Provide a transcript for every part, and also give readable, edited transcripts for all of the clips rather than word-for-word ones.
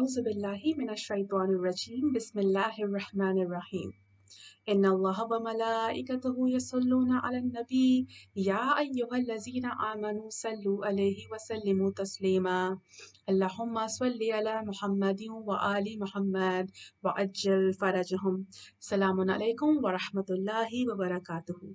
أعوذ بالله من الشيطان الرجيم بسم الله الرحمن الرحيم إن الله وملائكته يصلون على النبي يا أيها الذين آمنوا صلوا عليه وسلموا تسليما اللهم صل على محمد وآل محمد وعجل فرجهم سلام عليكم ورحمة الله وبركاته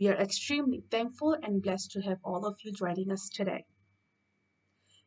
We are extremely thankful and blessed to have all of you joining us today.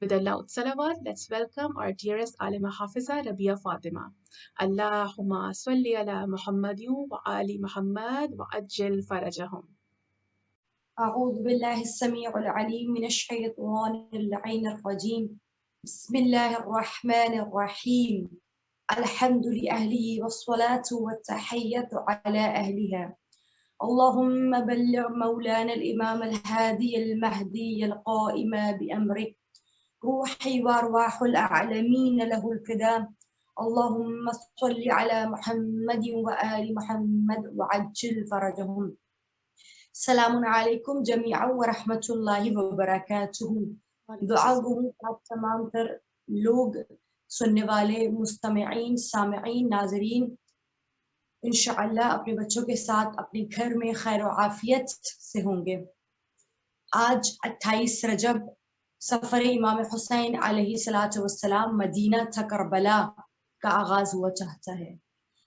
With a loud salawat, let's welcome our dearest Alima Hafiza Rabia Fatima. Allahumma salli ala Muhammadin wa ali Muhammad wa ajil farajahum. أعوذ بالله السميع العليم من الشيطان اللعين الرجيم. بسم الله الرحمن الرحيم. الحمد لأهله والصلاة والتحية على أهلها. اللهم بلغ مولانا الإمام الهادي المهدي القائم بأمرك روحي وأرواح الأعلمين له الفداء. اللهم صل على محمد وآل محمد وعجل فرجهم. السلام علیکم جمیعا ورحمۃ اللہ وبرکاتہ۔ دعا گو ہوں آپ تمام تر لوگ، سننے والے، مستمعین، سامعین، ناظرین انشاءاللہ اپنے بچوں کے ساتھ اپنے گھر میں خیر و عافیت سے ہوں گے۔ آج 28 رجب سفر امام حسین علیہ الصلوۃ والسلام مدینہ تھا کربلا کا آغاز ہوا چاہتا ہے،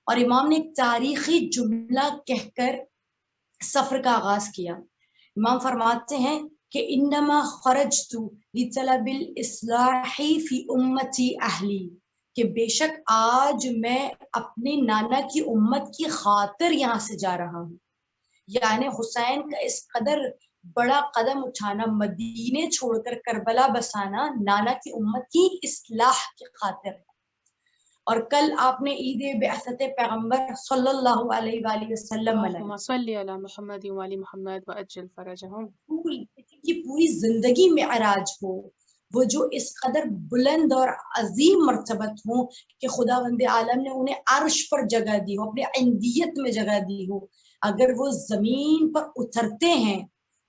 اور امام نے ایک تاریخی جملہ کہہ کر سفر کا آغاز کیا۔ امام فرماتے ہیں کہ انما خرجت لطلب الاصلاح فی امتی اہلی، کہ بے شک آج میں اپنے نانا کی امت کی خاطر یہاں سے جا رہا ہوں۔ یعنی حسین کا اس قدر بڑا قدم اٹھانا، مدینے چھوڑ کر کربلا بسانا، نانا کی امت کی اصلاح کی خاطر ہے۔ اور کل آپ نے عید بعثت پیغمبر صلی اللہ علیہ وآلہ وسلم اللہم صلی علی محمد و آل محمد وعجل فرجہم۔ کی پوری زندگی معراج ہو، وہ جو اس قدر بلند اور عظیم مرتبت ہوں کہ خداوند عالم نے انہیں عرش پر جگہ دی ہو، اپنے عندیت میں جگہ دی ہو۔ اگر وہ زمین پر اترتے ہیں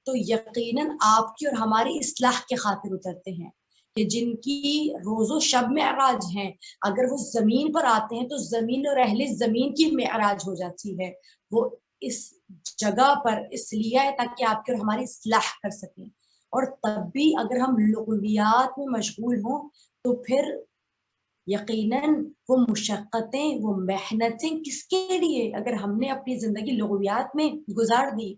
تو یقیناً آپ کی اور ہماری اصلاح کے خاطر اترتے ہیں، کہ جن کی روز و شب معراج ہیں، اگر وہ زمین پر آتے ہیں تو زمین اور اہل زمین کی معراج ہو جاتی ہے۔ وہ اس جگہ پر اس لیے ہے تاکہ آپ کی اور ہماری اصلاح کر سکیں۔ اور تب بھی اگر ہم لغویات میں مشغول ہوں تو پھر یقیناً وہ مشقتیں، وہ محنتیں کس کے لیے؟ اگر ہم نے اپنی زندگی لغویات میں گزار دی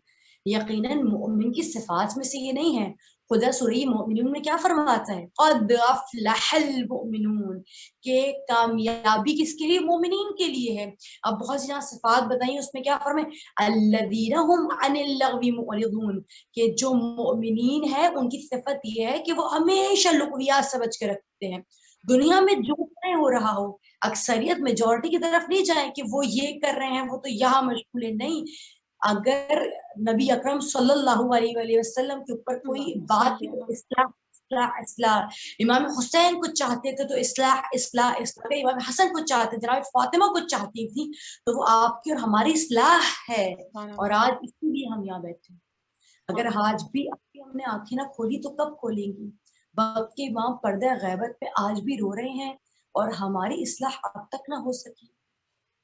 یقیناً مومن کی صفات میں سے یہ نہیں ہے. خدا سورہ مومنون میں کیا فرماتا ہے؟ قد افلح المؤمنون، کہ کامیابی کس کے لیے؟ مومنین کے لیے ہے. اب بہت سی صفات بتائیں، اس میں کیا فرمائے؟ الذین هم عن اللغو معرضون، کہ جو مومنین ہے ان کی صفت یہ ہے کہ وہ ہمیشہ لغویات سے بچ کے رکھتے ہیں. دنیا میں جو ہو رہا ہو، اکثریت میجورٹی کی طرف نہیں جائیں کہ وہ یہ کر رہے ہیں وہ تو یہاں مشغول ہے. نہیں، اگر نبی اکرم صلی اللہ علیہ وآلہ وسلم کے اوپر کوئی بات کی تو اصلاح اصلاح اصلاح. امام حسین کو چاہتے تھے تو اصلاح اصلاح اصلاح. امام حسن کو چاہتے تھے، جناب فاطمہ کو چاہتی تھی، تو وہ آپ کی اور ہماری اصلاح ہے. اور آج اسی لیے ہم یہاں بیٹھے. اگر آج بھی ہم نے آنکھیں نہ کھولی تو کب کھولیں گی؟ وقت کے امام پردہ غیبت پہ آج بھی رو رہے ہیں اور ہماری اصلاح اب تک نہ ہو سکی.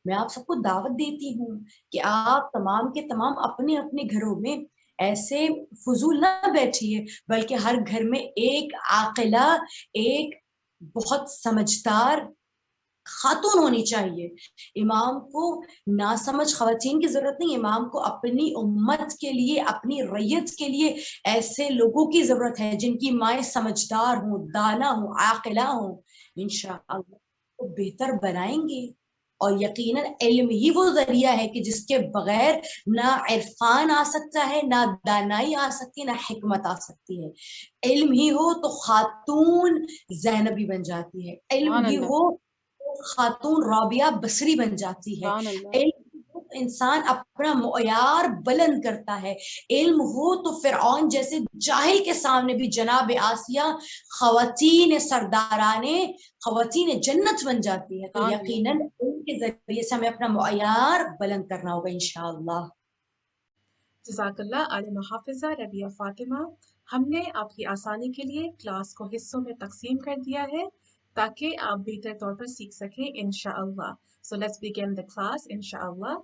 میں آپ سب کو دعوت دیتی ہوں کہ آپ تمام کے تمام اپنے اپنے گھروں میں ایسے فضول نہ بیٹھیے، بلکہ ہر گھر میں ایک عاقلہ، ایک بہت سمجھدار خاتون ہونی چاہیے. امام کو ناسمجھ خواتین کی ضرورت نہیں، امام کو اپنی امت کے لیے، اپنی ریت کے لیے ایسے لوگوں کی ضرورت ہے جن کی مائیں سمجھدار ہوں، دانا ہوں، عاقلہ ہوں. انشاءاللہ وہ بہتر بنائیں گے. اور یقیناً علم ہی وہ ذریعہ ہے کہ جس کے بغیر نہ عرفان آ سکتا ہے، نہ دانائی آ سکتی ہے، نہ حکمت آ سکتی ہے. علم ہی ہو تو خاتون زینبی بن جاتی ہے، علم ہی ہو تو خاتون رابعہ بصری بن جاتی ہے. علم انسان اپنا معیار بلند کرتا ہے. علم ہو تو فرعون جیسے جاہل کے سامنے بھی جناب آسیہ خواتین سردارانے، خواتین جنت بن جاتی ہے. تو یقیناً علم کے ذریعے سے ہمیں اپنا معیار بلند کرنا ہوگا انشاءاللہ. جزاک اللہ عالمہ حافظہ ربیہ فاطمہ. ہم نے آپ کی آسانی کے لیے کلاس کو حصوں میں تقسیم کر دیا ہے تاکہ آپ بہتر طور پر سیکھ سکیں انشاءاللہ. So let's begin the class انشاءاللہ.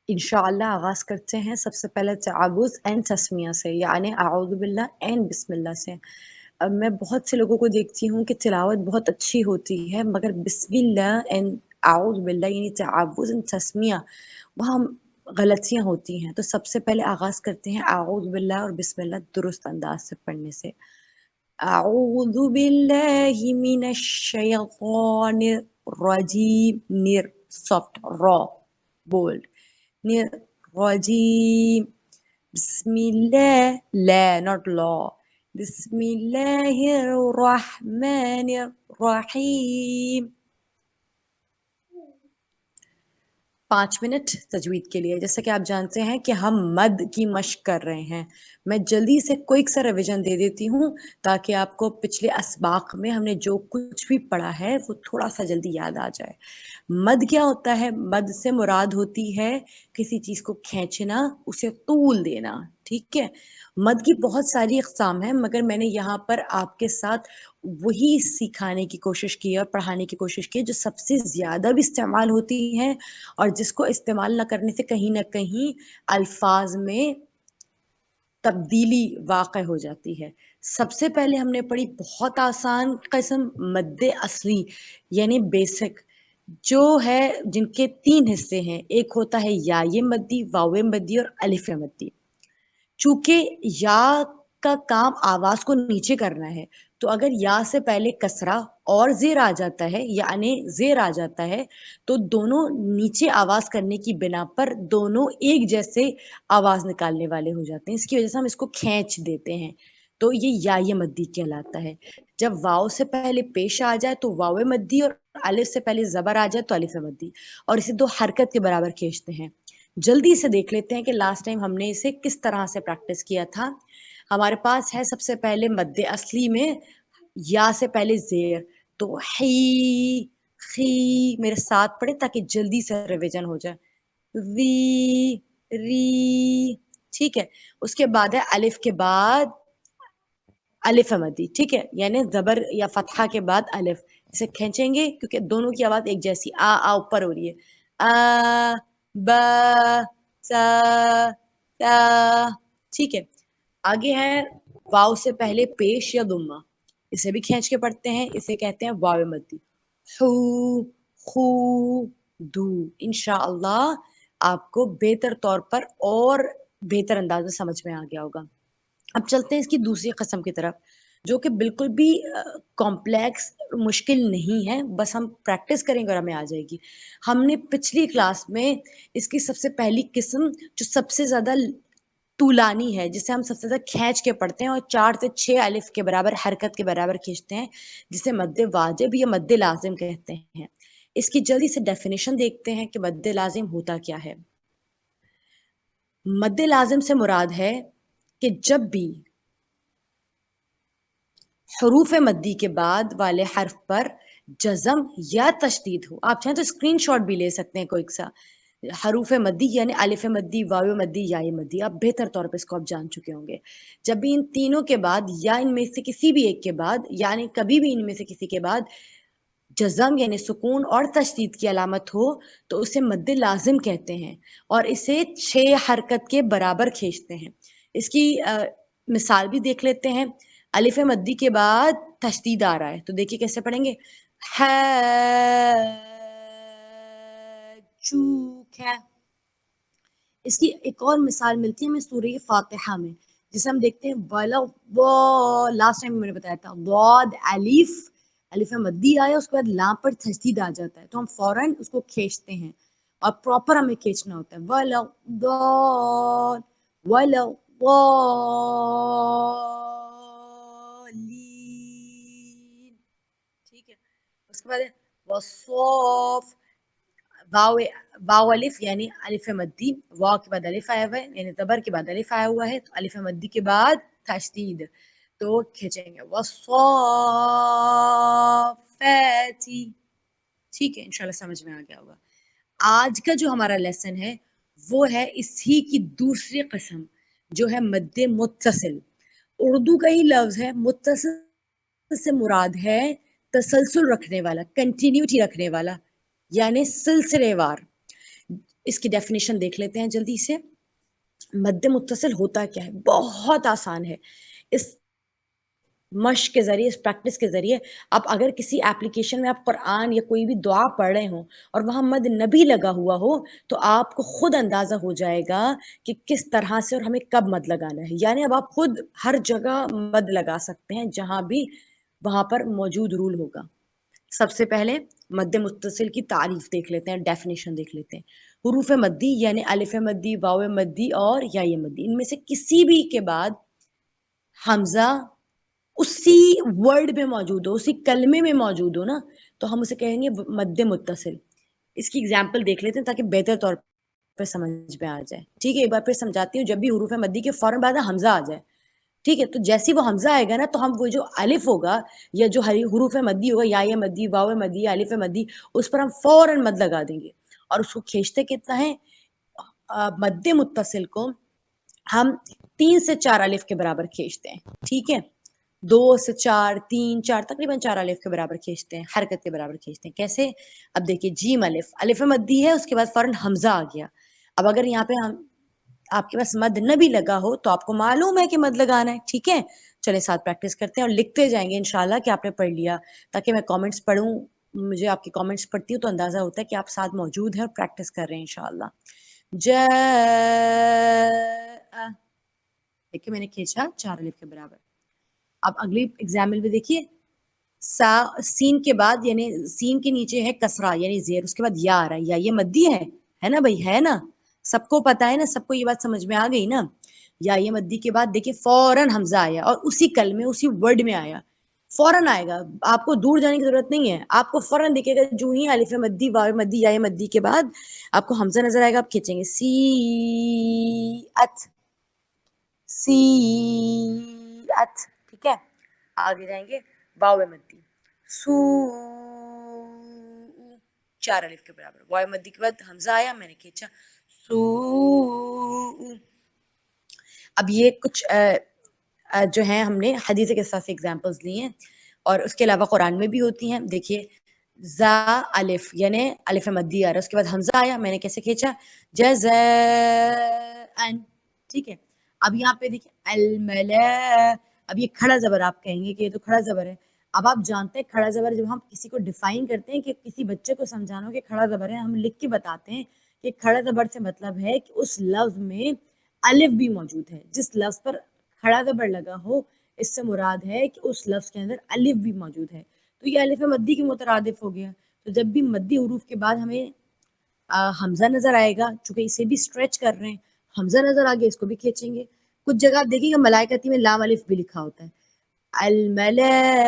انشاءاللہ آغاز کرتے ہیں سب سے پہلے تعوذ اینڈ تسمیہ سے، یعنی اعوذ باللہ اینڈ بسم اللہ سے. اب میں بہت سے لوگوں کو دیکھتی ہوں کہ تلاوت بہت اچھی ہوتی ہے مگر بسم اللہ اینڈ اعوذ باللہ یعنی تعوذ اینڈ تسمیہ وہاں غلطیاں ہوتی ہیں. تو سب سے پہلے آغاز کرتے ہیں اعوذ باللہ اور بسم اللہ درست انداز سے پڑھنے سے. اعوذ باللہ من الشیطان الرجیم، نیر سافٹ را بولڈ، رجیم، بسم اللہ لا not لا، بسم اللہ الرحمن الرحیم. 5 منٹ تجوید کے لیے. جیسا کہ آپ جانتے ہیں کہ ہم مد کی مشق کر رہے ہیں. میں جلدی سے کوئک سا ریویژن دے دیتی ہوں تاکہ آپ کو پچھلے اسباق میں ہم نے جو کچھ بھی پڑھا ہے وہ تھوڑا سا جلدی یاد آ جائے. مد کیا ہوتا ہے؟ مد سے مراد ہوتی ہے کسی چیز کو کھینچنا، اسے طول دینا. ٹھیک ہے، مد کی بہت ساری اقسام ہیں مگر میں نے یہاں پر آپ کے ساتھ وہی سکھانے کی کوشش کی اور پڑھانے کی کوشش کی جو سب سے زیادہ بھی استعمال ہوتی ہیں اور جس کو استعمال نہ کرنے سے کہیں نہ کہیں الفاظ میں تبدیلی واقع ہو جاتی ہے. سب سے پہلے ہم نے پڑھی بہت آسان قسم مد اصلی یعنی بیسک، جو ہے جن کے 3 حصے ہیں. ایک ہوتا ہے یا مدی، واو مدی اور الف مدی. چونکہ یا کا کام آواز کو نیچے کرنا ہے تو اگر یا سے پہلے کسرہ اور زیر آ جاتا ہے یعنی زیر آ جاتا ہے تو دونوں نیچے آواز کرنے کی بنا پر دونوں ایک جیسے آواز نکالنے والے ہو جاتے ہیں. اس کی وجہ سے ہم اس کو کھینچ دیتے ہیں تو یہ یا مدی کہلاتا ہے. جب واو سے پہلے پیش آ جائے تو واو مدی اور الف سے پہلے زبر آ جائے تو الف مدی، اور اسے 2 حرکت کے برابر کھینچتے ہیں. جلدی سے دیکھ لیتے ہیں کہ لاسٹ ٹائم ہم نے اسے کس طرح سے پریکٹس کیا تھا. ہمارے پاس ہے سب سے پہلے مد اصلی میں یا سے پہلے زیر، تو ہی خی میرے ساتھ پڑھے تاکہ جلدی سے ریویژن ہو جائے. وی ری، ٹھیک ہے. اس کے بعد ہے الف کے بعد الف مدی، ٹھیک ہے، یعنی زبر یا فتحہ کے بعد الف. اسے کھینچیں گے کیونکہ دونوں کی آواز ایک جیسی آ اوپر ہو رہی ہے. آ با سا تا، ٹھیک ہے. آگے ہے واو سے پہلے پیش یا ضمہ، اسے بھی کھینچ کے پڑھتے ہیں، اسے کہتے ہیں واو مدی. خو خو دو. انشاءاللہ آپ کو بہتر طور پر اور بہتر انداز میں سمجھ میں آ گیا ہوگا۔ اب چلتے ہیں اس کی دوسری قسم کی طرف، جو کہ بالکل بھی کمپلیکس مشکل نہیں ہے، بس ہم پریکٹس کریں گے اور ہمیں آ جائے گی۔ ہم نے پچھلی کلاس میں اس کی سب سے پہلی قسم جو سب سے زیادہ طولانی ہے، جسے ہم سب سے زیادہ کھینچ کے پڑھتے ہیں اور 4 سے 6 الف کے برابر حرکت کے برابر کھینچتے ہیں، جسے مد واجب یا مد لازم کہتے ہیں۔ اس کی جلدی سے ڈیفینیشن دیکھتے ہیں کہ مد لازم ہوتا کیا ہے۔ مد لازم سے مراد ہے کہ جب بھی حروف مدی کے بعد والے حرف پر جزم یا تشدید ہو، آپ چاہیں تو اسکرین شاٹ بھی لے سکتے ہیں کوئی سا، حروف مدی یعنی الف مدی، واو مدی، یا مدی، آپ بہتر طور پہ اس کو آپ جان چکے ہوں گے۔ جب بھی ان تینوں کے بعد یا ان میں سے کسی بھی ایک کے بعد، یعنی کبھی بھی ان میں سے کسی کے بعد جزم یعنی سکون اور تشدید کی علامت ہو تو اسے مد لازم کہتے ہیں، اور اسے 6 حرکت کے برابر کھینچتے ہیں۔ اس کی مثال بھی دیکھ لیتے ہیں۔ الف مدی کے بعد تشدید آ رہا ہے تو دیکھیے کیسے پڑھیں گے، ہے۔ اس کی ایک اور مثال ملتی ہے ہمیں سورہ فاتحہ میں، جسے ہم دیکھتے ہیں لاسٹ ٹائم میں نے بتایا تھا، ضاد الف مدی آیا، اس کے بعد لام پر تشدید آ جاتا ہے تو ہم فوراً اس کو کھینچتے ہیں اور پراپر ہمیں کھینچنا ہوتا ہے، ٹھیک ہے۔ اس کے بعد وصوف، واو الف یعنی الف مدی، واو کے بعد الف آیا ہوا ہے یعنی زبر کے بعد الف آیا ہوا ہے تو الف مدی کے بعد تشدید تو کھینچیں گے، وصافاتی۔ ٹھیک ہے، انشاءاللہ سمجھ میں آ گیا ہوگا۔ آج کا جو ہمارا لیسن ہے وہ ہے اسی کی دوسری قسم، جو ہے مد متصل۔ اردو کا ہی لفظ ہے، متصل سے مراد ہے تسلسل رکھنے والا، کنٹینیوٹی رکھنے والا، یعنی سلسلے وار۔ اس کی ڈیفینیشن دیکھ لیتے ہیں جلدی سے۔ مد متصل ہوتا کیا ہے؟ بہت آسان ہے۔ اس مشق کے ذریعے، اس پریکٹس کے ذریعے آپ اگر کسی ایپلیکیشن میں آپ قرآن یا کوئی بھی دعا پڑھ رہے ہوں اور وہاں مد نبی لگا ہوا ہو تو آپ کو خود اندازہ ہو جائے گا کہ کس طرح سے اور ہمیں کب مد لگانا ہے۔ یعنی اب آپ خود ہر جگہ مد لگا سکتے ہیں جہاں بھی وہاں پر موجود رول ہوگا۔ سب سے پہلے مد متصل کی تعریف دیکھ لیتے ہیں، ڈیفینیشن دیکھ لیتے ہیں۔ حروف مدی یعنی الف مدی، واو مدی اور یا مدی، ان میں سے کسی بھی کے بعد حمزہ اسی ورڈ میں موجود ہو، اسی کلمے میں موجود ہو نا، تو ہم اسے کہیں گے مد متصل۔ اس کی اگزامپل دیکھ لیتے ہیں تاکہ بہتر طور پہ سمجھ میں آ جائے۔ ٹھیک ہے، ایک بار پھر سمجھاتی ہوں۔ جب بھی حروف مدی کے فوراً بعد حمزہ آ جائے، ٹھیک ہے، تو جیسے وہ حمزہ آئے گا نا تو ہم وہ جو الف ہوگا یا جو حروف مدی ہوگا، یا مدی، واو مدی، الف مدی، اس پر ہم فوراً مد لگا دیں گے اور اس کو کھینچتے کتنا ہے؟ مد متصل کو ہم 3 سے 4 الف کے برابر کھینچتے ہیں، ٹھیک ہے، 2 سے 4، 3، 4، تقریباً 4 الف کے برابر کھینچتے ہیں، حرکت کے برابر کھینچتے ہیں۔ کیسے؟ اب دیکھیے، جیم الف مدی ہے، اس کے بعد فوراً حمزہ آ گیا۔ اب اگر یہاں پہ آپ کے پاس مد نہ بھی لگا ہو تو آپ کو معلوم ہے کہ مد لگانا ہے، ٹھیک ہے۔ چلے ساتھ پریکٹس کرتے ہیں اور لکھتے جائیں گے انشاءاللہ کہ آپ نے پڑھ لیا، تاکہ میں کامنٹس پڑھوں، مجھے آپ کی کامنٹس پڑھتی ہوں تو اندازہ ہوتا ہے کہ آپ ساتھ موجود ہیں اور پریکٹس کر رہے ہیں انشاءاللہ۔ دیکھیں میں نے کھینچا 4 الف کے برابر۔ اب اگلی ایگزامپل میں دیکھیے، سین کے بعد یعنی سین کے نیچے ہے کسرہ یعنی زیر، اس کے بعد یا آ رہا ہے، یا یہ مدی ہے نا بھائی، ہے نا، سب کو پتا ہے نا، سب کو یہ بات سمجھ میں آ گئی نا۔ یا یہ مدی کے بعد دیکھیے فوراً حمزہ آیا اور اسی کلمے، اسی ورڈ میں آیا، فوراً آئے گا، آپ کو دور جانے کی ضرورت نہیں ہے، آپ کو فوراً دکھے گا جو ہی الف مدی، واو مدی، یا مدی کے بعد آپ کو حمزہ نظر آئے گا، آپ کھینچیں گے، سی ات، ٹھیک ہے۔ آگے جائیں گے، واو مدی، سو، 4 الف کے برابر، واو مدی کے بعد حمزہ آیا، میں نے کھینچا، سو۔ اب یہ کچھ جو ہیں ہم نے حدیث کے ساتھ ایگزامپلز لی ہیں اور اس کے علاوہ قرآن میں بھی ہوتی ہیں۔ دیکھیے، زا الف یعنی الف مدی آ رہا ہے، اس کے بعد حمزہ آیا، میں نے کیسے کھینچا، جزاءن، ٹھیک ہے۔ اب یہاں پہ دیکھیں الملا، اب یہ کھڑا زبر، آپ کہیں گے کہ یہ تو کھڑا زبر ہے۔ اب آپ جانتے ہیں کھڑا زبر جب ہم کسی کو ڈیفائن کرتے ہیں کہ کسی بچے کو سمجھانا ہو کہ کھڑا زبر ہے، ہم لکھ کے بتاتے ہیں کہ کھڑا زبر سے مطلب ہے کہ اس لفظ میں الف بھی موجود ہے. جس لفظ پر کھڑا زبر لگا ہو اس سے مراد ہے کہ اس لفظ کے اندر الف بھی موجود ہے. تو یہ الف مدی کے مترادف ہو گیا. تو جب بھی مدی حروف کے بعد ہمیں حمزہ نظر آئے گا، چونکہ اسے بھی اسٹریچ کر رہے ہیں، حمزہ نظر آ گیا، اس کو بھی کھینچیں گے. کچھ جگہ آپ دیکھیے گا ملائکتی میں لام الف بھی لکھا ہوتا ہے، الملائکتی،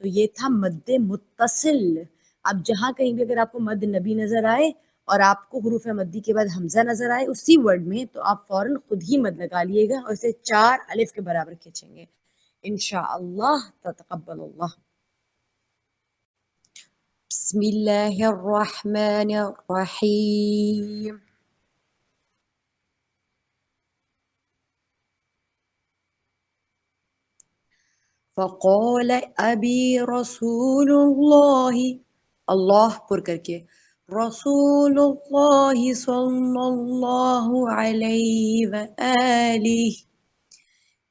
تو یہ تھا مد متصل. اب جہاں کہیں بھی اگر آپ کو مد نبی نظر آئے اور آپ کو حروف مدی کے بعد حمزہ نظر آئے اسی ورڈ میں، تو آپ فوراً خود ہی مد لگا لیے گا اور اسے 4 الف کے برابر کھینچیں گے. انشاءاللہ تتقبل اللہ. بسم اللہ الرحمن الرحیم. فقال ابی رسول اللہ، اللہ پر کر کے، رسول اللہ صلی اللہ علیہ وآلہ،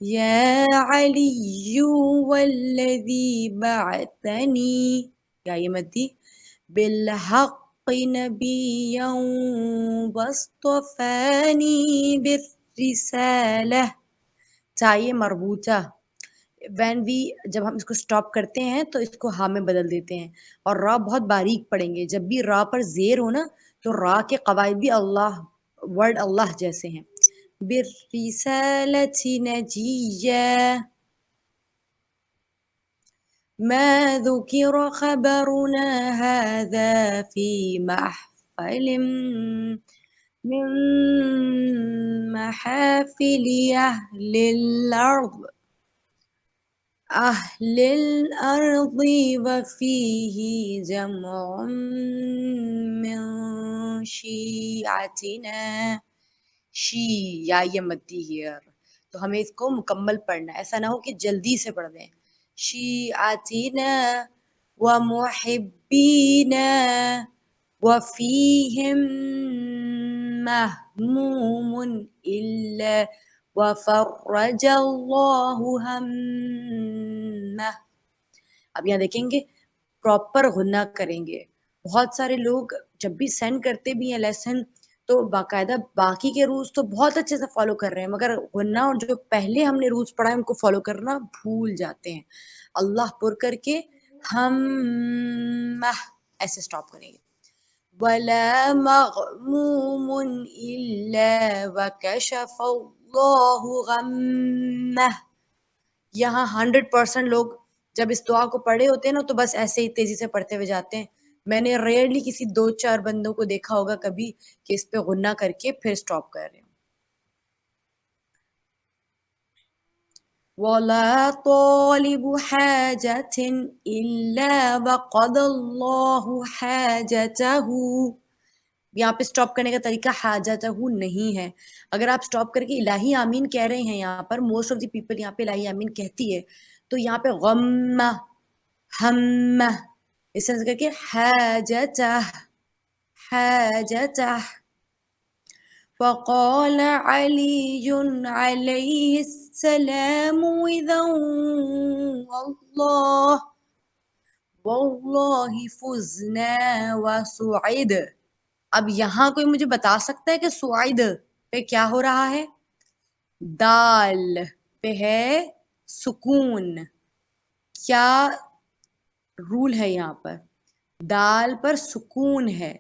یا علی والذی بعثنی، یا یہ مدی، بالحق نبیا واصطفانی بالرسالہ، چاہیے مربوطہ. جب ہم اس کو سٹاپ کرتے ہیں تو اس کو ہاں میں بدل دیتے ہیں اور را بہت باریک پڑھیں گے. جب بھی را پر زیر ہو نا تو را کے قواعد بھی اللہ ورڈ اللہ جیسے ہیں. بالرسالة نجيا ما ذكر خبرنا هذا في محفل من محافل أهل الأرض وفيه جمع من شيعتنا، یا یہ مدی ہیئر، تو ہمیں اس کو مکمل پڑھنا ہے، ایسا نہ ہو کہ جلدی سے پڑھ دیں. شیعتنا ومحبینا وفیہم مہموم الا وفرج اللہ ہمہ. اب یہاں دیکھیں گے پراپر غنہ کریں گے. بہت سارے لوگ جب بھی سینڈ کرتے بھی ہیں لیسن تو باقاعدہ باقی کے رولز تو بہت اچھے سے فالو کر رہے ہیں، مگر غنہ اور جو پہلے ہم نے رولز پڑھا ہے ان کو فالو کرنا بھول جاتے ہیں. اللہ پر کر کے ہم ایسے سٹاپ کریں گے. وَلَا مَغْمُومٌ إِلَّا وَكَشَفَ اللَّهُ غَمَّهُ. یہاں 100% لوگ جب اس دعا کو پڑھے ہوتے ہیں نا تو بس ایسے ہی تیزی سے پڑھتے ہوئے جاتے ہیں. میں نے ریئرلی کسی 2-4 بندوں کو دیکھا ہوگا کبھی کہ اس پہ غنہ کر کے پھر سٹاپ کر رہے ہیں. وَلَا طَالِبُ حَاجَةٍ إِلَّا وَقَضَى اللَّهُ حَاجَتَهُ. یہاں پہ سٹاپ کرنے کا طریقہ حاجتہ نہیں ہے. اگر آپ سٹاپ کر کے الہی آمین کہہ رہے ہیں، یہاں پر موسٹ آف دی پیپل یہاں پہ الہی آمین کہتی ہے، تو یہاں پہ غم ہم اس طرح سے کر کے حاجتہ. فقال علی علیہ السلام اذا واللہ فزنا وسعد. اب یہاں کوئی مجھے بتا سکتا ہے کہ سعید پہ کیا ہو رہا ہے؟ دال پہ ہے سکون. کیا رول ہے یہاں پر؟ دال پر سکون ہے.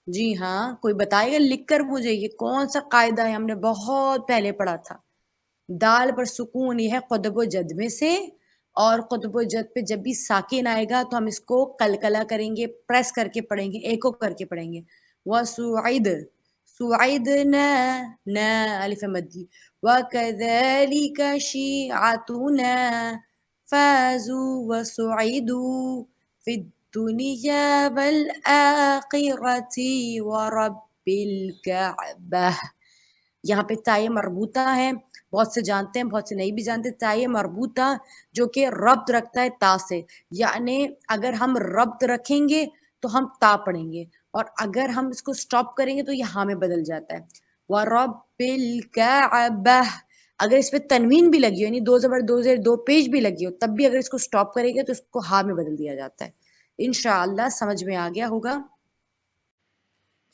جی ہاں، کوئی بتائے گا لکھ کر مجھے یہ کون سا قاعدہ ہے؟ ہم نے بہت پہلے پڑھا تھا. دال پر سکون یہ ہے قطب و جد میں سے، اور قطب و جد پہ جب بھی ساکن آئے گا تو ہم اس کو قلقلہ کریں گے، پریس کر کے پڑھیں گے، ایکو کر کے پڑھیں گے. وَسُعِد سُعِدْنَا نا الف مدی. وَكَذَلِكَ شِيعَتُنَا فَازُوا وَسُعِدُوا فِي الدُّنْيَا وَالْآخِرَةِ وَرَبِّ الْكَعْبَةِ. یہاں پہ تائے مربوطہ ہے، بہت سے جانتے ہیں بہت سے نہیں بھی جانتے. تائے مربوطہ جو کہ ربط رکھتا ہے تا سے، یعنی اگر ہم ربط رکھیں گے تو ہم تا پڑھیں گے، اور اگر ہم اس کو سٹاپ کریں گے تو یہ ہاں میں بدل جاتا ہے. وَرَبِّ الْكَعْبَةِ. اگر اس پہ تنوین بھی لگی ہو، یعنی 2 زبر 2 زیر 2 پیش بھی لگی ہو، تب بھی اگر اس کو سٹاپ کریں گے تو اس کو ہاں میں بدل دیا جاتا ہے. انشاءاللہ سمجھ میں آ گیا ہوگا.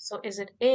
So is it A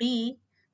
B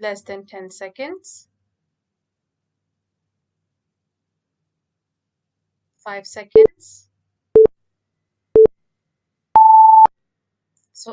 Less than 10 seconds. 5 seconds. So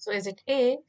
So is it A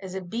is it B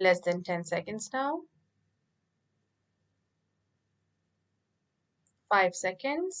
Less than 10 seconds now. 5 seconds.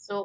So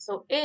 So A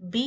B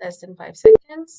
Less than 5 seconds.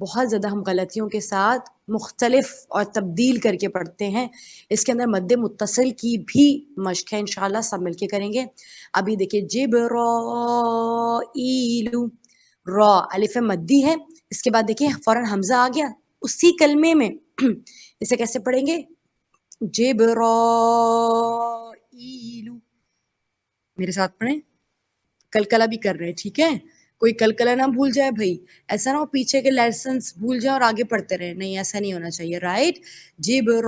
بہت زیادہ ہم غلطیوں کے ساتھ مختلف اور تبدیل کر کے پڑھتے ہیں. اس کے اندر مد متصل کی بھی مشق ہے، انشاءاللہ سب مل کے کریں گے. ابھی دیکھیے جبرائیل، را الف مدی ہے، اس کے بعد دیکھیے فوراً حمزہ آ گیا اسی کلمے میں. اسے کیسے پڑھیں گے؟ جبرائیل، میرے ساتھ پڑھیں، کلکلا بھی کر رہے ہیں، ٹھیک ہے؟ کوئی کلکلا نہ بھول جائے بھائی، ایسا نہ ہو پیچھے کے لیسنس بھول جائیں اور آگے پڑھتے رہے، نہیں ایسا نہیں ہونا چاہیے، رائٹ؟ جبرائیل،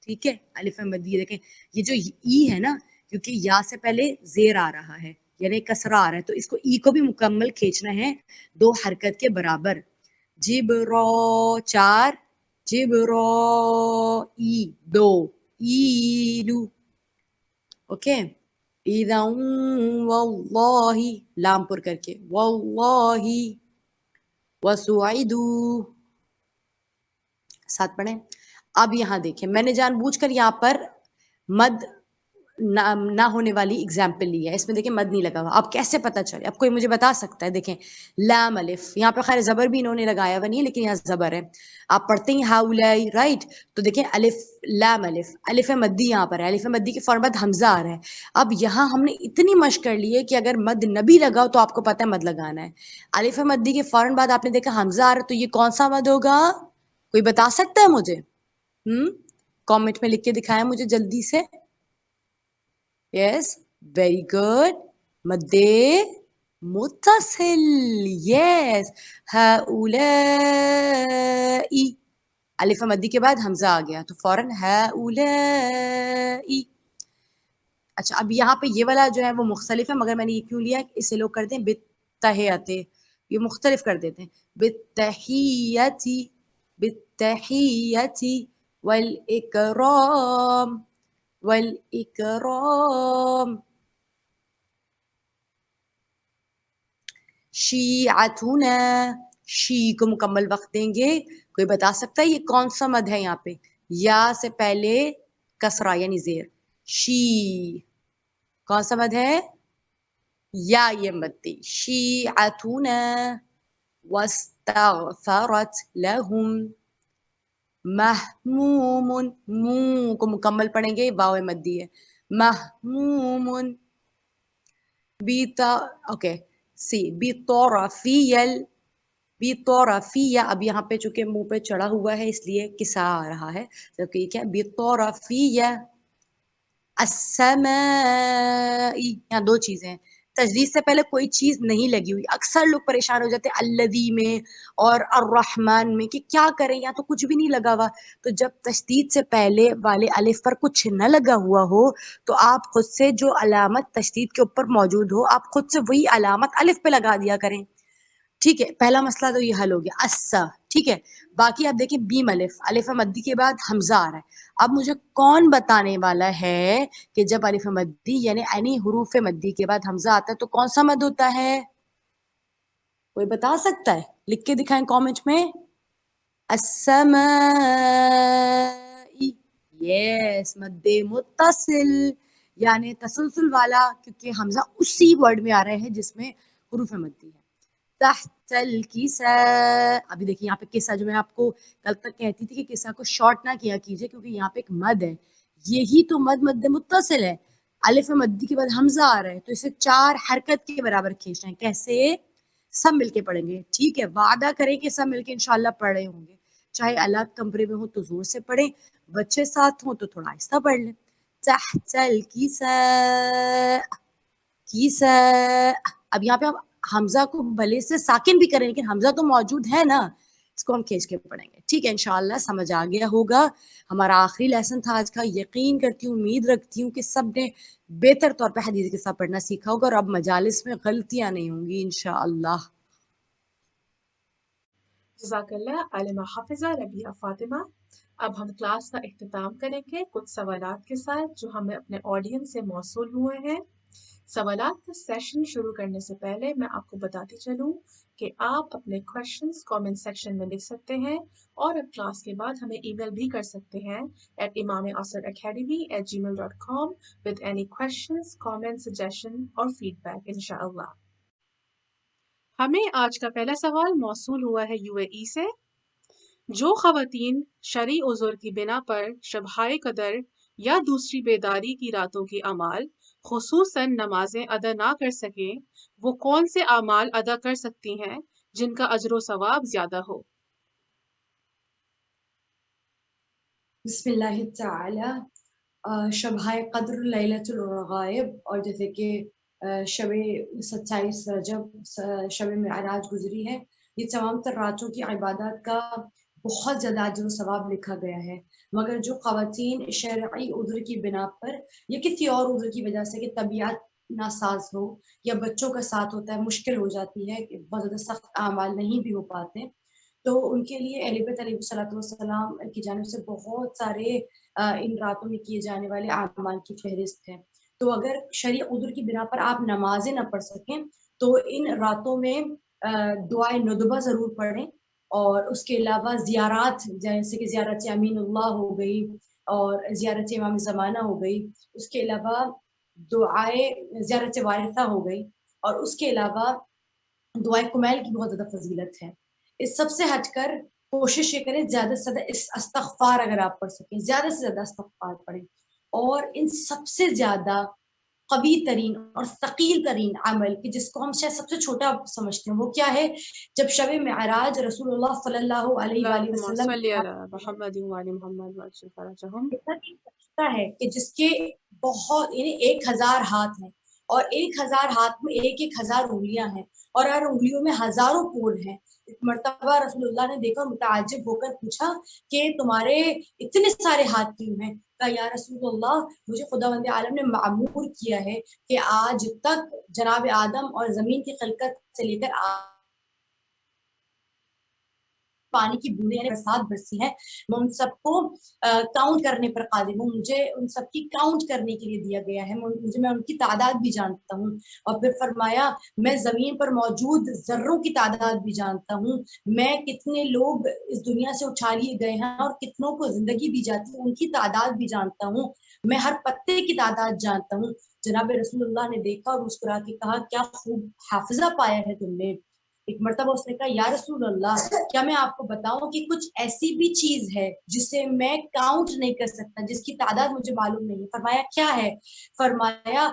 ٹھیک ہے؟ الف مدی دیکھیں یہ جو ای ہے نا، کیونکہ یا سے پہلے زیر آ رہا ہے یعنی کسرہ آ رہا ہے، تو اس کو ای کو بھی مکمل کھینچنا ہے 2 حرکت کے برابر. جبرا 4، جبرائی 2، ایلو، اوکے. اذا واللہ لام پر کر کے واللہ وسعدوا، ساتھ پڑھیں. اب یہاں دیکھیں میں نے جان بوجھ کر یہاں پر مد نہ ہونے والی اگزامپل لی ہے، اس میں دیکھیں مد نہیں لگا ہوا. اب کیسے پتہ چلے؟ اب کوئی مجھے بتا سکتا ہے؟ دیکھیں لام الف، یہاں پہ خیر زبر بھی انہوں نے لگایا ہوا نہیں ہے لیکن یہاں زبر ہے. آپ پڑھتے ہیں ہاؤلائی، رائٹ؟ تو دیکھیں الف لام الف، الف مدی یہاں پر ہے، الف مدی کے فوراً بعد حمزہ آ رہا ہے. اب یہاں ہم نے اتنی مشق کر لی ہے کہ اگر مد نبی لگاؤ تو آپ کو پتہ ہے مد لگانا ہے. الف مدی کے فوراً بعد آپ نے دیکھا حمزہ آ رہا ہے، تو یہ کون سا مد ہوگا؟ کوئی بتا سکتا ہے مجھے؟ کامنٹ میں لکھ کے دکھائیں مجھے جلدی سے. یس ویری گڈ، مد متصل. یس ہؤلائی، الف مدی کے بعد حمزہ آ گیا تو فوراً ہؤلائی. اچھا اب یہاں پہ یہ والا جو ہے وہ مختلف ہے، مگر میں نے یہ کیوں لیا کہ اسے لوگ کرتے ہیں بالتحیاتی، یہ مختلف کر دیتے ہیں. بالتحیاتی، بالتحیاتی والاکرام، والاکرام. شیعتنا، شی کو مکمل وقت دیں گے. کوئی بتا سکتا ہے یہ کون سا مد ہے؟ یہاں پہ یا سے پہلے کسرہ یعنی زیر، شی کون سا مد ہے؟ یا یہ مد دی. شیعتنا واستغفرت لهم، محموم، مو کو مکمل پڑھیں گے، واو مدی ہے. محموم بیتا، اوکے سی بیطرفیل، بیطرفیہ. اب یہاں پہ چونکہ منہ پہ چڑھا ہوا ہے اس لیے کسا آ رہا ہے، جبکہ یہ کیا بیطرفیہ. السماء، یہاں 2 چیزیں ہیں، تجدید سے پہلے کوئی چیز نہیں لگی ہوئی. اکثر لوگ پریشان ہو جاتے ہیں الذی میں اور الرحمن میں کہ کیا کریں، یہاں تو کچھ بھی نہیں لگا ہوا. تو جب تشدید سے پہلے والے الف پر کچھ نہ لگا ہوا ہو تو آپ خود سے جو علامت تشدید کے اوپر موجود ہو آپ خود سے وہی علامت الف پہ لگا دیا کریں، ٹھیک ہے؟ پہلا مسئلہ تو یہ حل ہو گیا اسا، ٹھیک ہے. باقی آپ دیکھیں بیم الف، الف مدی کے بعد حمزہ آ رہا ہے. اب مجھے کون بتانے والا ہے کہ جب الف مدی یعنی اینی حروف مدی کے بعد حمزہ آتا ہے تو کون سا مد ہوتا ہے؟ کوئی بتا سکتا ہے؟ لکھ کے دکھائیں کامنٹ میں. السماء، یس مد متصل یعنی تسلسل والا، کیونکہ حمزہ اسی ورڈ میں آ رہے ہیں جس میں حروف مدی ہے. تحت الکساء، ابھی دیکھیں یہاں پہ کسا جو میں آپ کو کل تک کہتی تھی کہ کسا کو شارٹ نہ کیا کیجئے کیونکہ یہاں پہ ایک مد ہے، یہی تو مد مد متصل ہے. الف مدی کے بعد حمزہ آ رہا ہے تو اسے 4 حرکت کے برابر کھینچنا ہے. کیسے؟ سب مل کے پڑھیں گے، ٹھیک ہے؟ وعدہ کریں کہ سب مل کے انشاءاللہ پڑھ رہے ہوں گے، چاہے الگ کمرے میں ہو تو زور سے پڑھیں، بچے ساتھ ہوں تو تھوڑا آہستہ پڑھ لیں. تحت الکساء، کساء. اب یہاں پہ ہم حمزہ کو بھلے سے ساکن بھی کریں لیکن حمزہ تو موجود ہے نا، اس کو ہم کھینچ کے پڑھیں گے، ٹھیک ہے؟ انشاءاللہ سمجھ آ گیا ہوگا. ہمارا آخری لیسن تھا آج کا. یقین کرتی ہوں، امید رکھتی ہوں کہ سب نے بہتر طور پہ حدیث کے ساتھ پڑھنا سیکھا ہوگا اور اب مجالس میں غلطیاں نہیں ہوں گی انشاءاللہ. جزاک اللہ عالمہ حافظہ ربیہ فاطمہ. اب ہم کلاس کا اختتام کریں گے کچھ سوالات کے ساتھ جو ہمیں اپنے آڈینس سے موصول ہوئے ہیں. سوالات کا سیشن شروع کرنے سے پہلے میں آپ کو بتاتی چلوں کہ آپ اپنے کوشچنز کامنٹ سیکشن میں لکھ سکتے ہیں اور اب کلاس کے بعد ہمیں ای میل بھی کر سکتے ہیں at imamasracademy@gmail.com with any questions, comments, suggestion or feedback انشاءاللہ. ہمیں آج کا پہلا سوال موصول ہوا ہے UAE سے۔ جو خواتین شرعی عذر کی بنا پر شبہ قدر یا دوسری بیداری کی راتوں کے اعمال خصوصاً نمازیں ادا نہ کر سکیں، وہ کون سے اعمال ادا کر سکتی ہیں جن کا اجر و ثواب زیادہ ہو؟ بسم اللہ تعالی شبہ قدر لیلۃ الرغائب، اور جیسے کہ شب 27 رجب شب معراج گزری ہے، یہ تمام تر راتوں کی عبادات کا بہت زیادہ اجر و ثواب لکھا گیا ہے۔ مگر جو خواتین شرعی عذر کی بنا پر یا کسی اور عذر کی وجہ سے کہ طبیعت ناساز ہو یا بچوں کا ساتھ ہوتا ہے، مشکل ہو جاتی ہے کہ بہت زیادہ سخت اعمال نہیں بھی ہو پاتے، تو ان کے لیے اہل بیت علیہ الصلوۃ والسلام کی جانب سے بہت سارے ان راتوں میں کیے جانے والے اعمال کی فہرست ہے۔ تو اگر شرعی عذر کی بنا پر آپ نمازیں نہ پڑھ سکیں تو ان راتوں میں دعائے ندبہ ضرور پڑھیں، اور اس کے علاوہ زیارات جیسے کہ زیارت امین اللہ ہو گئی اور زیارت امام زمانہ ہو گئی، اس کے علاوہ دعائے زیارت وارثہ ہو گئی، اور اس کے علاوہ دعائے کمیل کی بہت زیادہ فضیلت ہے۔ اس سب سے ہٹ کر کوشش یہ کریں زیادہ سے زیادہ اس استغفار اگر آپ پڑھ سکیں زیادہ سے زیادہ استغفار پڑھیں، اور ان سب سے زیادہ قوی ترین اور ثقیل ترین عمل کہ جس کو ہم شاید سب سے چھوٹا سمجھتے ہیں، وہ کیا ہے؟ جب شب معراج رسول اللہ صلی اللہ علیہ وآلہ اللہم وسلم صلی علی محمد وعلی محمد وعلی فرجہم۔ فرشتہ ہے کہ جس کے بہت یعنی 1000 ہاتھ ہیں، اور 1000 ہاتھ میں 1000 انگلیاں ہیں، اور ہر انگلیوں میں ہزاروں پور ہیں۔ ایک مرتبہ رسول اللہ نے دیکھا، متعجب ہو کر پوچھا کہ تمہارے اتنے سارے ہاتھ کیوں ہیں؟ کہا یا رسول اللہ، مجھے خداوند عالم نے معمور کیا ہے کہ آج تک جناب آدم اور زمین کی خلقت سے لے کر پانی کی بوندیں یعنی برسات برسی ہیں، میں ان سب کو کاؤنٹ کرنے پر قادر ہوں، مجھے ان سب کی کاؤنٹ کرنے کے لیے دیا گیا ہے، میں ان کی تعداد بھی جانتا ہوں۔ اور پھر فرمایا میں زمین پر موجود ذروں کی تعداد بھی جانتا ہوں، میں کتنے لوگ اس دنیا سے اٹھا لیے گئے ہیں اور کتنوں کو زندگی دی جاتی ہے ان کی تعداد بھی جانتا ہوں، میں ہر پتے کی تعداد جانتا ہوں۔ جناب رسول اللہ نے دیکھا اور مسکرا کے کہا کیا خوب حافظہ پایا ہے تم نے۔ ایک مرتبہ اس نے کہا یا رسول اللہ، کیا میں آپ کو بتاؤں کہ کچھ ایسی بھی چیز ہے جسے میں کاؤنٹ نہیں کر سکتا، جس کی تعداد مجھے معلوم نہیں ہے؟ فرمایا کیا ہے؟ فرمایا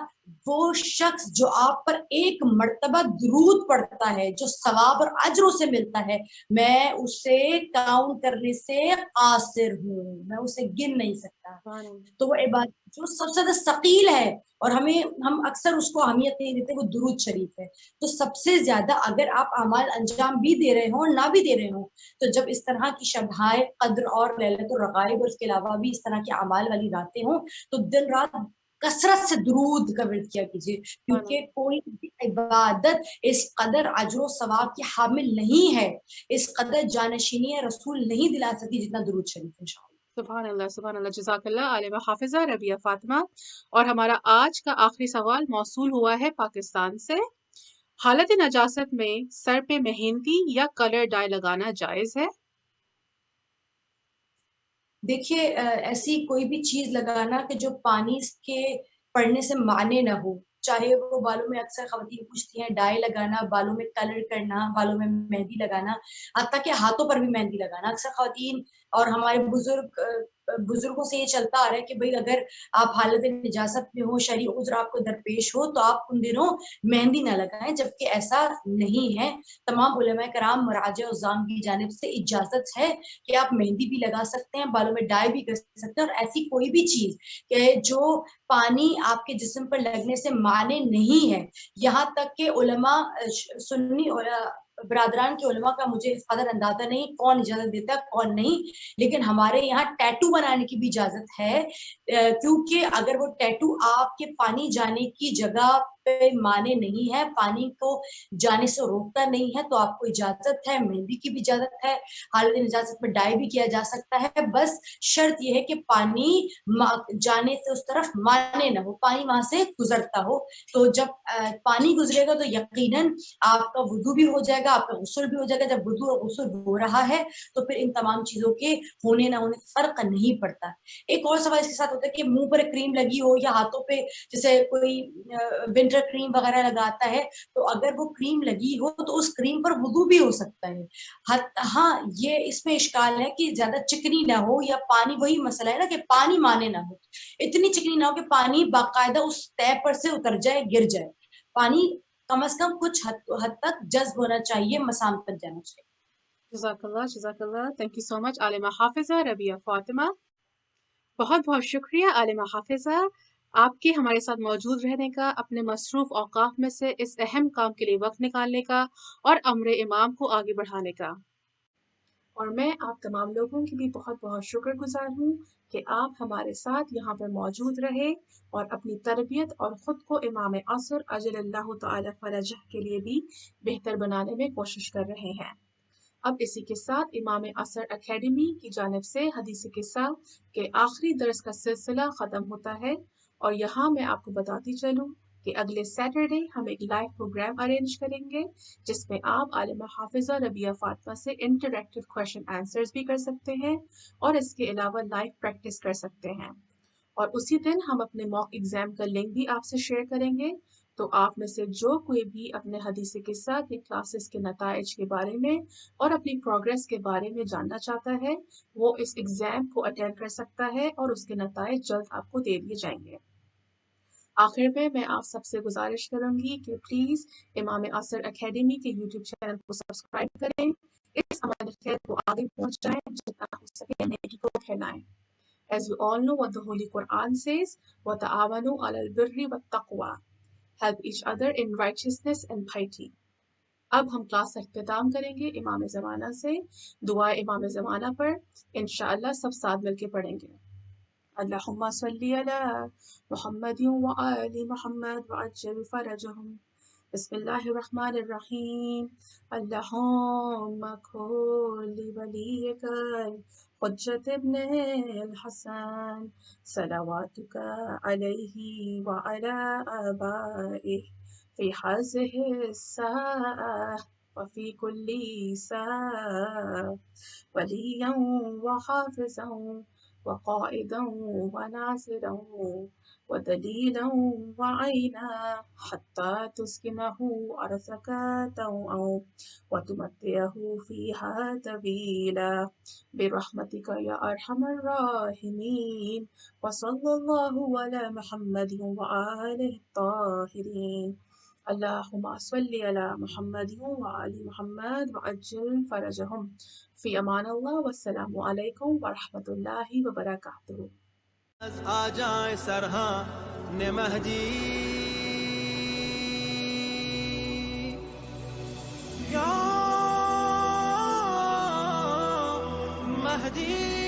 وہ شخص جو آپ پر ایک مرتبہ درود پڑھتا ہے، جو ثواب اور اجر سے ملتا ہے، میں اسے کاؤنٹ کرنے سے قاصر ہوں، میں اسے گن نہیں سکتا۔ تو وہ عبادت جو سب سے زیادہ ثقیل ہے اور ہم اکثر اس کو اہمیت نہیں دیتے، وہ درود شریف ہے۔ تو سب سے زیادہ اگر آپ اعمال انجام بھی دے رہے ہوں نہ بھی دے رہے ہوں، تو جب اس طرح کی شبہ قدر اور لیلۃ الرغائب اور اس کے علاوہ بھی اس طرح کے اعمال والی راتیں ہوں، تو دن رات کثرت سے درود کا ورد کیا کیجیے، کیونکہ کوئی بھی عبادت اس قدر اجر و ثواب کی حامل نہیں ہے، اس قدر جانشینی رسول نہیں دلا سکتی جتنا درود شریف انشاءاللہ۔ سبحان اللہ، سبحان اللہ، جزاک اللہ عالمہ حافظہ ربیہ فاطمہ۔ اور ہمارا آج کا آخری سوال موصول ہوا ہے پاکستان سے۔ حالت نجاست میں سر پہ مہندی یا کلر ڈائی لگانا جائز ہے؟ دیکھیے ایسی کوئی بھی چیز لگانا کہ جو پانی کے پڑنے سے مانے نہ ہو، چاہے وہ بالوں میں اکثر خواتین پوچھتی ہیں ڈائی لگانا، بالوں میں کلر کرنا، بالوں میں مہندی لگانا، حتیٰ کہ ہاتھوں پر بھی مہندی لگانا، اکثر خواتین اور ہمارے بزرگوں سے یہ چلتا آ رہا ہے کہ بھئی اگر آپ حالت نجاست میں ہو، شرعی عذر آپ کو درپیش ہو، تو آپ ان دنوں مہندی نہ لگائیں، جبکہ ایسا نہیں ہے۔ تمام علماء کرام مراجع عظام کی جانب سے اجازت ہے کہ آپ مہندی بھی لگا سکتے ہیں، بالوں میں ڈائی بھی کر سکتے ہیں، اور ایسی کوئی بھی چیز کہ جو پانی آپ کے جسم پر لگنے سے مانے نہیں ہے، یہاں تک کہ علماء سنی برادران کے علماء کا مجھے اس قدر اندازہ نہیں کون اجازت دیتا ہے کون نہیں، لیکن ہمارے یہاں ٹیٹو بنانے کی بھی اجازت ہے، کیونکہ اگر وہ ٹیٹو آپ کے پانی جانے کی جگہ پہ مانے نہیں ہے، پانی کو جانے سے روکتا نہیں ہے، تو آپ کو اجازت ہے، مہندی کی بھی اجازت ہے، حالت نجاست میں ڈائی بھی کیا جا سکتا ہے، بس شرط یہ ہے کہ پانی جانے سے اس طرف مانے نہ ہو، پانی وہاں سے گزرتا ہو۔ تو جب پانی گزرے گا تو یقیناً آپ کا وضو بھی ہو جائے گا، آپ کا غسل بھی ہو جائے گا۔ جب وضو اور غسل ہو رہا ہے تو پھر ان تمام چیزوں کے ہونے نہ ہونے فرق نہیں پڑتا۔ ایک اور سوال اس کے ساتھ ہوتا ہے کہ منہ پر کریم لگی ہو یا ہاتھوں پہ جیسے کوئی ونٹر کریم وغیرہ لگاتا ہے، تو تو اگر وہ کریم لگی ہو تو اس کریم پر وضو بھی ہو سکتا ہے. ہاں یہ اس میں اشکال ہے کہ زیادہ چکنی نہ ہو یا پانی، وہی مسئلہ ہے نا کہ پانی مانے نہ ہو، اتنی چکنی نہ ہو کہ پانی باقاعدہ اس طے پر سے اتر جائے، گر جائے. پانی کم از کم کچھ حد تک جذب ہونا چاہیے، مسام تک جانا چاہیے. جزاک اللہ. تھینک یو سو مچ عالمہ حافظہ ربیہ فاطمہ. بہت بہت شکریہ عالمہ حافظہ آپ کے ہمارے ساتھ موجود رہنے کا، اپنے مصروف اوقات میں سے اس اہم کام کے لیے وقت نکالنے کا اور امر امام کو آگے بڑھانے کا. اور میں آپ تمام لوگوں کی بھی بہت بہت شکر گزار ہوں کہ آپ ہمارے ساتھ یہاں پر موجود رہے اور اپنی تربیت اور خود کو امام عصر اجل اللہ تعالی فرجہ کے لیے بھی بہتر بنانے میں کوشش کر رہے ہیں. اب اسی کے ساتھ امام عصر اکیڈمی کی جانب سے حدیث قصہ کے آخری درس کا سلسلہ ختم ہوتا ہے، اور یہاں میں آپ کو بتاتی چلوں کہ اگلے سیٹرڈے ہم ایک لائیو پروگرام ارینج کریں گے جس میں آپ عالمہ حافظہ ربیہ فاطمہ سے انٹریکٹیو کویشچن آنسرز بھی کر سکتے ہیں اور اس کے علاوہ لائیو پریکٹس کر سکتے ہیں. اور اسی دن ہم اپنے موک ایگزام کا لنک بھی آپ سے شیئر کریں گے، تو آپ میں سے جو کوئی بھی اپنے حدیث قصہ کے کلاسز کے نتائج کے بارے میں اور اپنی پروگریس کے بارے میں جاننا چاہتا ہے وہ اس ایگزام کو اٹینڈ کر سکتا ہے اور اس کے نتائج جلد آپ کو دے دیے جائیں گے. آخر میں آپ سب سے گزارش کروں گی کہ پلیز امام عصر اکیڈمی کے یوٹیوب چینل کو سبسکرائب کریں، اس عمل خیر کو آگے پہنچائیں، جتنا ہو سکے نیکی کو پھیلائیں. As you all know what the Holy Quran says, وَتَعَاوَنُوا عَلَى الْبِرِّ وَالتَّقْوَى. Help each other in righteousness and piety. اب ہم کلاس کا اختتام کریں گے امام زمانہ سے دعا امام زمانہ پر، انشاءاللہ سب ساتھ مل کے پڑھیں گے. اللہم صلی علی محمد وآل محمد وعجل فرجہم. بسم اللہ الرحمن الرحیم. اللہم کن لولیک حجت ابن الحسن صلواتک علیہ وعلی آبائہ فی هذه الساعة وفی کل ساعة ولیا وحافظا وقائدا وناصرا ودلیلا وعینا حتی تسکنہ ارضک طوعا وتمتعہ فیہا طویلا برحمتک یا ارحم الراحمین. وصلی اللہ علی محمد وآلہ الطاہرین. اللہم صلی علی محمد وآل محمد وعجل فرجہم. فی امان اللہ والسلام علیکم ورحمۃ اللہ وبرکاتہ. آ جائیں سرہاں مہدی یا مہدی.